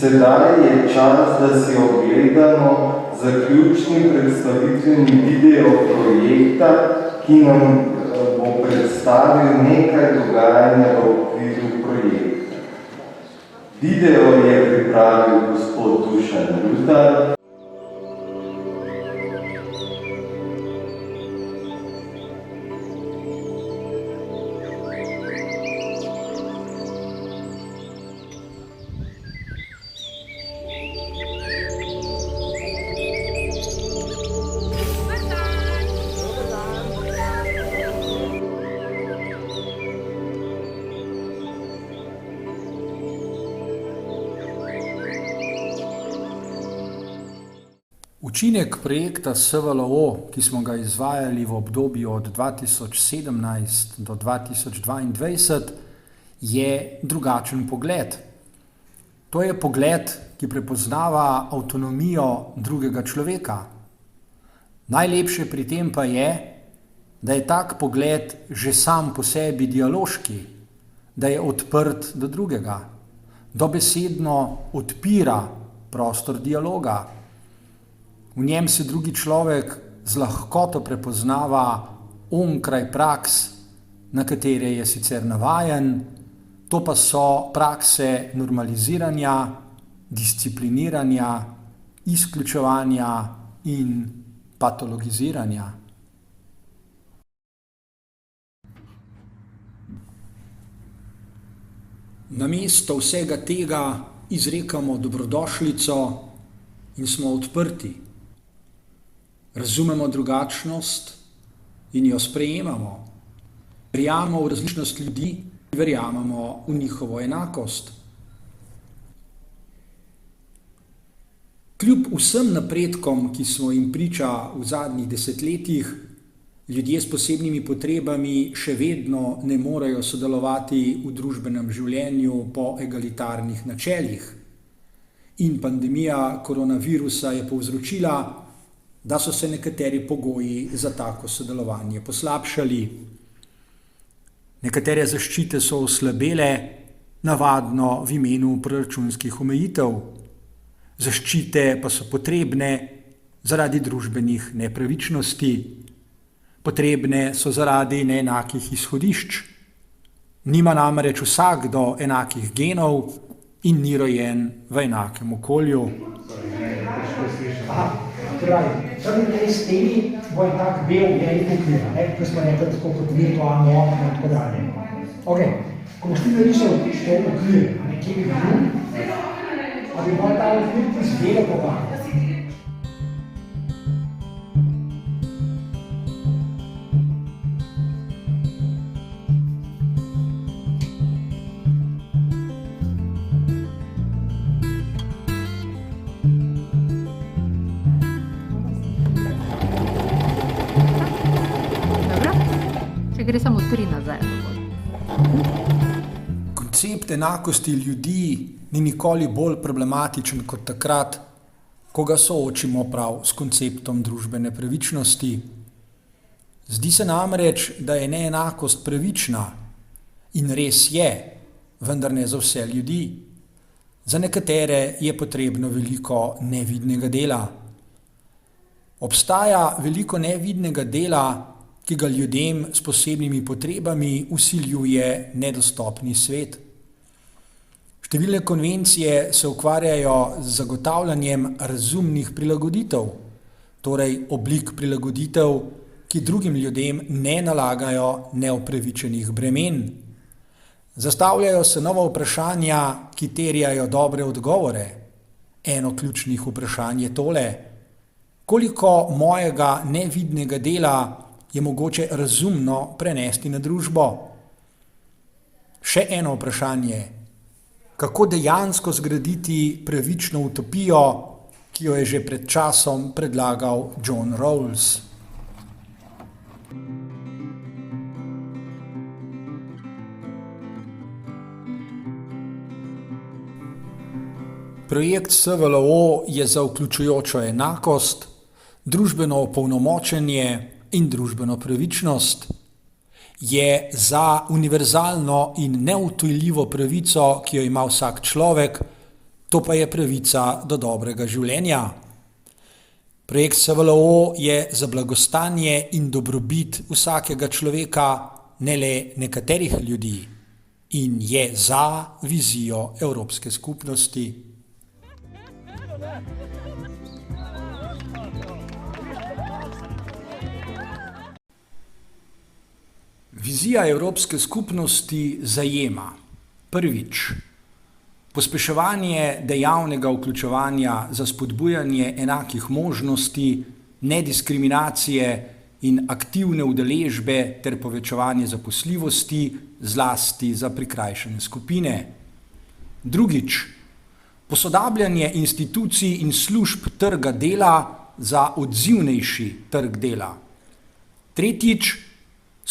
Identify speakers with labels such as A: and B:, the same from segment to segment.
A: Sedaj je čas, da si ogledamo zaključni predstavitveni video projekta, ki nam bo predstavil nekaj dogajanja v okviru projekta. Video je pripravil gospod Dušan Rutar.
B: Učinek projekta SVLO, ki smo ga izvajali v obdobju od 2017 do 2022, je drugačen pogled. To je pogled, ki prepoznava avtonomijo drugega človeka. Najlepše pri tem pa je, da je tak pogled že sam po sebi dialoški, da je odprt do drugega, dobesedno odpira prostor dialoga. V njem se drugi človek z lahkoto prepoznava onkraj praks, na katere je sicer navajen, to pa so prakse normaliziranja, discipliniranja, izključevanja in patologiziranja. Namesto vsega tega izrekamo dobrodošlico in smo odprti. Razumemo drugačnost in jo sprejemamo. Verjamemo v različnost ljudi, verjamemo v njihovo enakost. Kljub vsem napredkom, ki smo jim priča v zadnjih desetletjih, ljudje s posebnimi potrebami še vedno ne morejo sodelovati v družbenem življenju po egalitarnih načelih. In pandemija koronavirusa je povzročila, da so se nekateri pogoji za tako sodelovanje poslabšali. Nekatere zaščite so oslabele, navadno v imenu proračunskih omejitev. Zaščite pa so potrebne zaradi družbenih nepravičnosti. Potrebne so zaradi neenakih izhodišč. Nima namreč vsakdo enakih genov in ni rojen v enakem okolju.
C: Torej, tej steni bo en tak bel velik okvir, ko smo rekli tako kot virtualno okno in tako dalje. Ok, ko boš ti narisal to okvir, kje bi bil, a bi bolj ta okvir iz bele površine.
D: Gre samo 3 nazaj.
B: Koncept enakosti ljudi ni nikoli bolj problematičen kot takrat, ko ga soočimo prav s konceptom družbene pravičnosti. Zdi se namreč, da je neenakost pravična in res je, vendar ne za vse ljudi. Za nekatere je potrebno veliko nevidnega dela. Obstaja veliko nevidnega dela, ki ga ljudem s posebnimi potrebami vsiljuje nedostopni svet. Številne konvencije se ukvarjajo z zagotavljanjem razumnih prilagoditev, torej oblik prilagoditev, ki drugim ljudem ne nalagajo neupravičenih bremen. Zastavljajo se nova vprašanja, ki terjajo dobre odgovore. Eno ključnih vprašanj je tole: koliko mojega nevidnega dela je mogoče razumno prenesti na družbo? Še eno vprašanje: kako dejansko zgraditi pravično utopijo, ki jo je že pred časom predlagal John Rawls? Projekt SVLO je za vključujočo enakost, družbeno opolnomočenje in družbeno pravičnost. Je za univerzalno in neodtujljivo pravico, ki jo ima vsak človek, To pa je pravica do dobrega življenja. Projekt SVLO je za blagostanje in dobrobit vsakega človeka, ne le nekaterih ljudi, in je za vizijo Evropske skupnosti. Vizija Evropske skupnosti zajema: prvič, pospeševanje dejavnega vključevanja za spodbujanje enakih možnosti, nediskriminacije in aktivne udeležbe ter povečevanje zaposljivosti, zlasti za prikrajšane skupine. Drugič, posodabljanje institucij in služb trga dela za odzivnejši trg dela. Tretjič,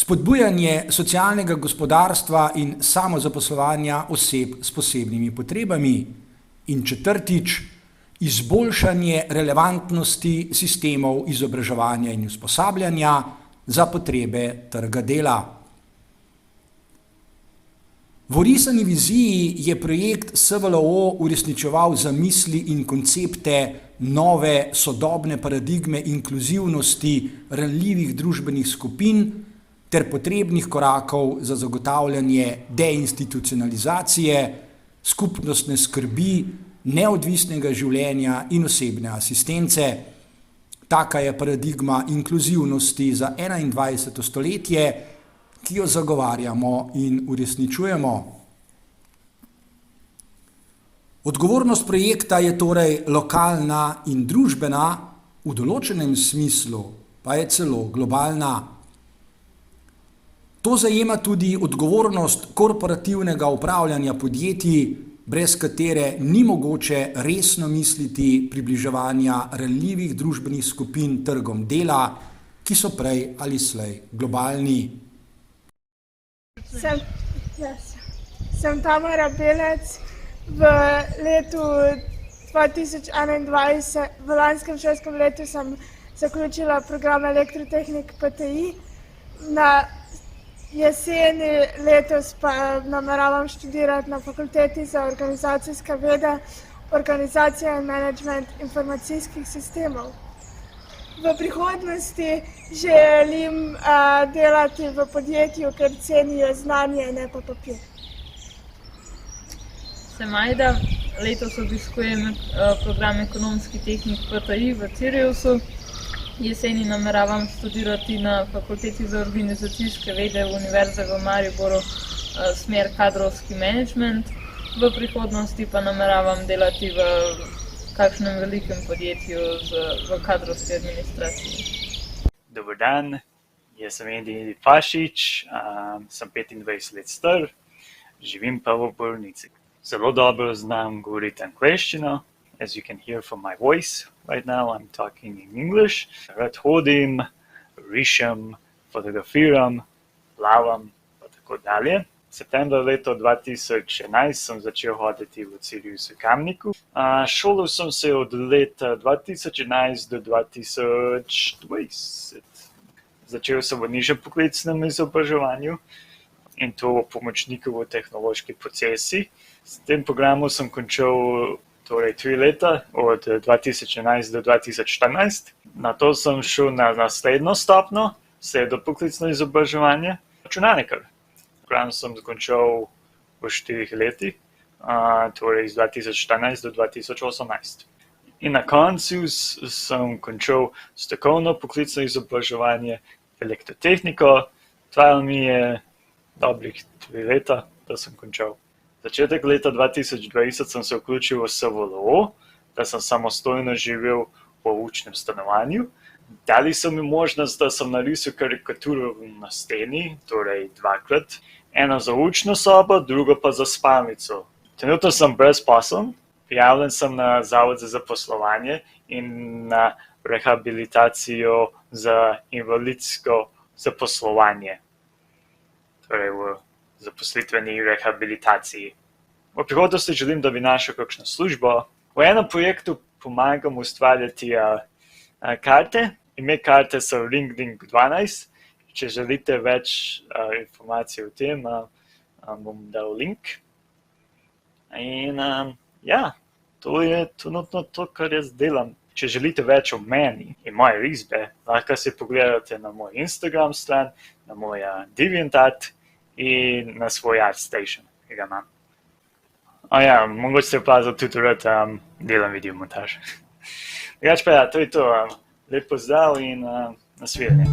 B: spodbujanje socialnega gospodarstva in samozaposlovanja oseb s posebnimi potrebami. In četrtič, izboljšanje relevantnosti sistemov izobraževanja in usposabljanja za potrebe trga dela. V orisani viziji je projekt SVLO uresničeval zamisli in koncepte nove sodobne paradigme inkluzivnosti ranljivih družbenih skupin ter potrebnih korakov za zagotavljanje deinstitucionalizacije, skupnostne skrbi, neodvisnega življenja in osebne asistence. Taka je paradigma inkluzivnosti za 21. stoletje, ki jo zagovarjamo in uresničujemo. Odgovornost projekta je torej lokalna in družbena, v določenem smislu pa je celo globalna. To zajema tudi odgovornost korporativnega upravljanja podjetij, brez katere ni mogoče resno misliti približevanja ranljivih družbenih skupin trgom dela, ki so prej ali slej globalni.
E: Sem Tamara Belec. V letu 2021, v lanskem šolskem letu sem zaključila program elektrotehnik PTI. Na jeseni letos pa nameravam študirati na fakulteti za organizacijske vede, organizacija in menedžment informacijskih sistemov. V prihodnosti želim delati v podjetju, ker cenijo znanje, ne pa papir.
F: Sem Ajda, letos obiskujem program ekonomski tehnik PTI v Ciriusu. Jeseni nameravam študirati na fakulteti za organizacijske vede v Univerze v Mariboru smer kadrovski menedžment. V prihodnosti pa nameravam delati v kakšnem velikem podjetju v kadrovski administraciji.
G: Dober dan, jaz sem Edi Pašič, sem 25 let star, živim pa v bolnici. Zelo dobro znam govoriti angleščino. As you can hear from my voice right now, I'm talking in English. Rad hodim, rišem, fotografiram, plavam pa tako dalje. Septembra leta 2011 sem začel hoditi v Ciriusu Kamniku. Šolal sem se od leta 2011 do 2020. Začel sem v nižjem poklicnem izobraževanju in to pomočniku v tehnološki procesi. S tem programom sem končal 3 leta, od 2011 do 2014. Nato sem šel na naslednjo stopnjo, srednje poklicno izobraževanje, računalnikar. Program sem končal v 4 letih, torej iz 2014 do 2018. In na koncu sem končal strokovno poklicno izobraževanje elektrotehniko. Trajalo mi je dobrih 3 leta, da sem končal. Začetek leta 2020 sem se vključil v SVLO, da sem samostojno živel v učnem stanovanju. Dali so mi možnost, da sem narisal karikaturo na steni, torej 2-krat. Eno za učno sobo, drugo pa za spalnico. Trenutno sem brezposeln, prijavljen sem na Zavod za zaposlovanje in na rehabilitacijo za invalidsko zaposlovanje. Torej v zaposlitveni rehabilitaciji. V prihodnosti želim, da bi našel kakšno službo. V enem projektu pomagam ustvarjati karte. Ime karte so Ring 12. Če želite več informacij o tem, bom dal link. In To je trenutno to, kar jaz delam. Če želite več o meni in moje risbe, lahko si pogledate na moj Instagram stran, na moj DeviantArt in na svoj ArtStation, ki ga imam. Mogoče ste opazili tudi rad delam videomontaž. Drugače pa to je to. Lep pozdrav in nasvidenje.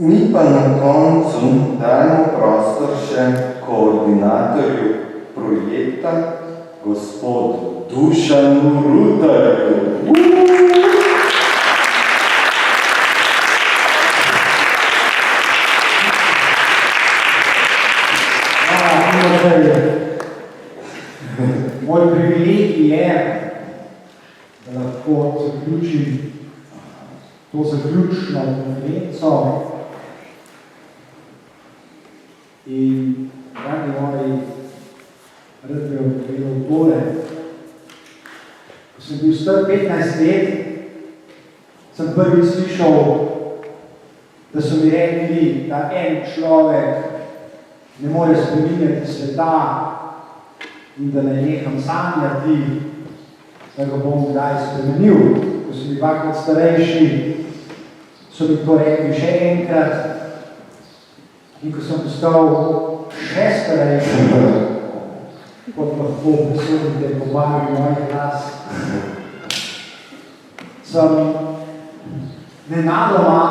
A: Mi pa na koncu dajemo prostor še koordinatorju projekta, gospodu Dušanu Rutarju.
C: Moj privilegij je, da lahko zaključim to zaključno konferenco. In dragi moji, rad bi vam povedal tole. Ko sem bil star 15 let, sem prvi slišal, da so mi rekli, da en človek ne more spreminjati sveta in da ne neham sanjati, da ga bom kdaj spremenil. Ko sem bil dvakrat starejši, so mi to rekli še enkrat. In ko sem postal še starejši, kot lahko presodite po barvi mojih glas, sem nenadoma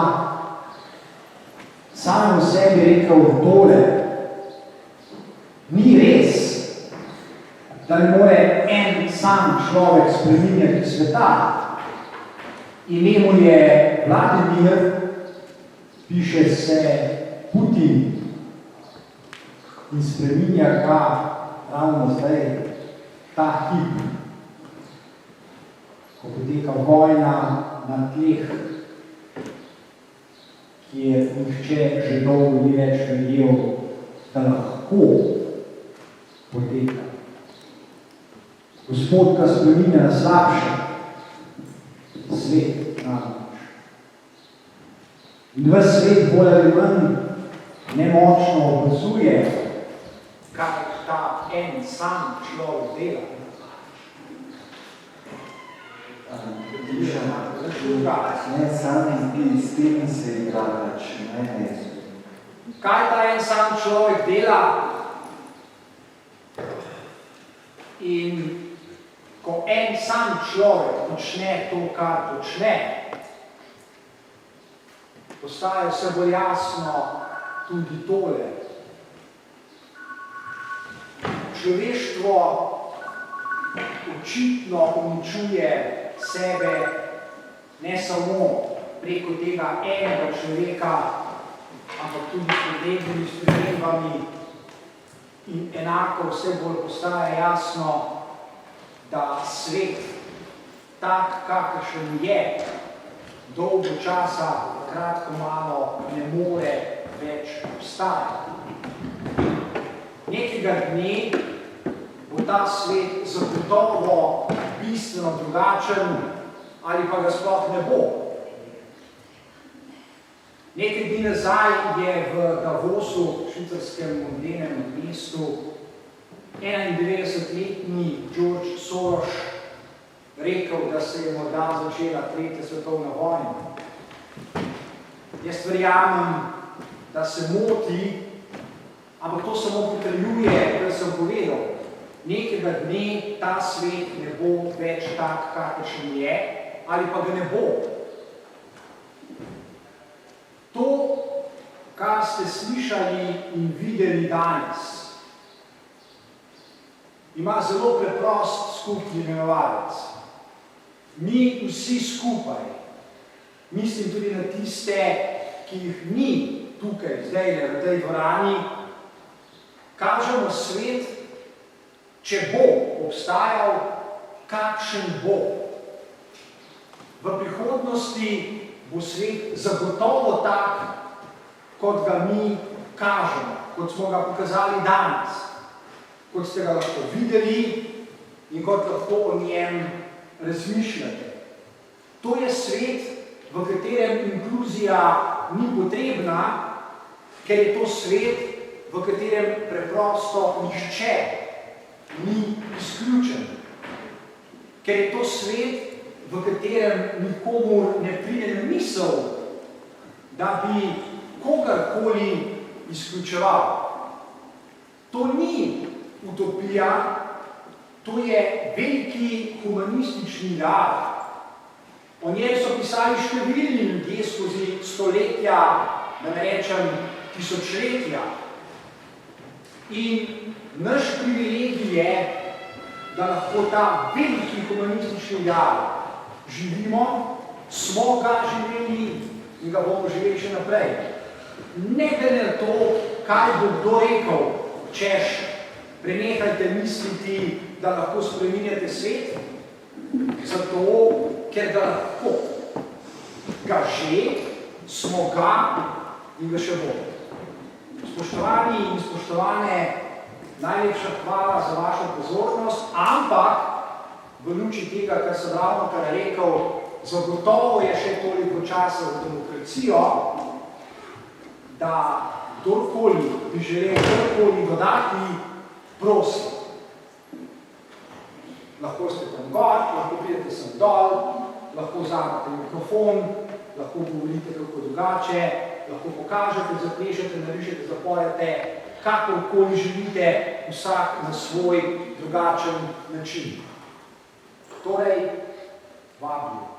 C: sam v sebi rekel tole. Ni res, da ne more en sam človek spreminjati sveta. Ime mu je Vladimir, piše se Putin in spreminja ga ravno zdaj, ta hip, ko poteka vojna na tleh, kjer nihče že dolgo ni več verjel, da lahko poteka. Gospod ga spreminja na slabše, svet namreč. In ves svet bolj ali manj nemočno opazuje, kaj ta en sam človek dela.
A: Ne, sam bi s tem se igrač, ne.
C: Kaj ta en sam človek dela? In ko en sam človek počne to, kar počne, postaje vse bolj jasno tudi tole. Človeštvo očitno uničuje sebe ne samo preko tega enega človeka, ampak tudi s podnebnimi spremembami. In enako vse bolj postaje jasno, da svet, tak kakršen je, dolgo časa, kratko malo, ne more več obstajati. Nekega dne bo ta svet zagotovo bistveno drugačen ali pa ga sploh ne bo. Nekaj dni nazaj je v Davosu, švicarskem modlenem mestu, 91-letni George Soros rekel, da se je morda začela tretja svetovna vojna. Jaz verjamem, da se moti, ampak to samo potrjuje, kar sem povedal. Nekega dne ta svet ne bo več tak, kakršen je, ali pa ga ne bo. To, kar ste slišali in videli danes,
H: ima zelo preprost skupni imenovalec. Mi vsi skupaj, mislim tudi na tiste, ki jih ni tukaj, zdaj v tej dvorani, kažemo svet, če bo obstajal, kakšen bo. V prihodnosti bo svet zagotovo tak, kot ga mi kažemo, kot smo ga pokazali danes, kot ste ga lahko videli in kot lahko o njem razmišljate. To je svet, v katerem inkluzija ni potrebna, ker je to svet, v katerem preprosto nihče ni izključen. Ker je to svet, v katerem nikomur ne pride na misel, da bi kogarkoli izključeval. To ni utopija, to je veliki humanistični dar. O njej so pisali številni ljudje skozi stoletja, da ne rečem tisočletja. In naš privilegij je, da lahko ta veliki humanistični dar živimo, smo ga živeli in ga bomo živeli še naprej. Ne glede na to, kaj bo kdo rekel, češ, prenehajte misliti, da lahko spreminjate svet, zato, ker ga lahko. Ga že, smo ga in ga še bomo. Spoštovani in spoštovane, najlepša hvala za vašo pozornost, ampak v luči tega, kar sem ravnokar rekel, zagotovo je še toliko časa v demokracijo, da kdorkoli bi želel kdorkoli dodati, prosim. Lahko ste tam gor, lahko pridete sem dol, lahko vzamete mikrofon, lahko govorite kako drugače, lahko pokažete, zaplešete, narišete, zapojete, kakorkoli želite, vsak na svoj drugačen način. Torej, vabljivo.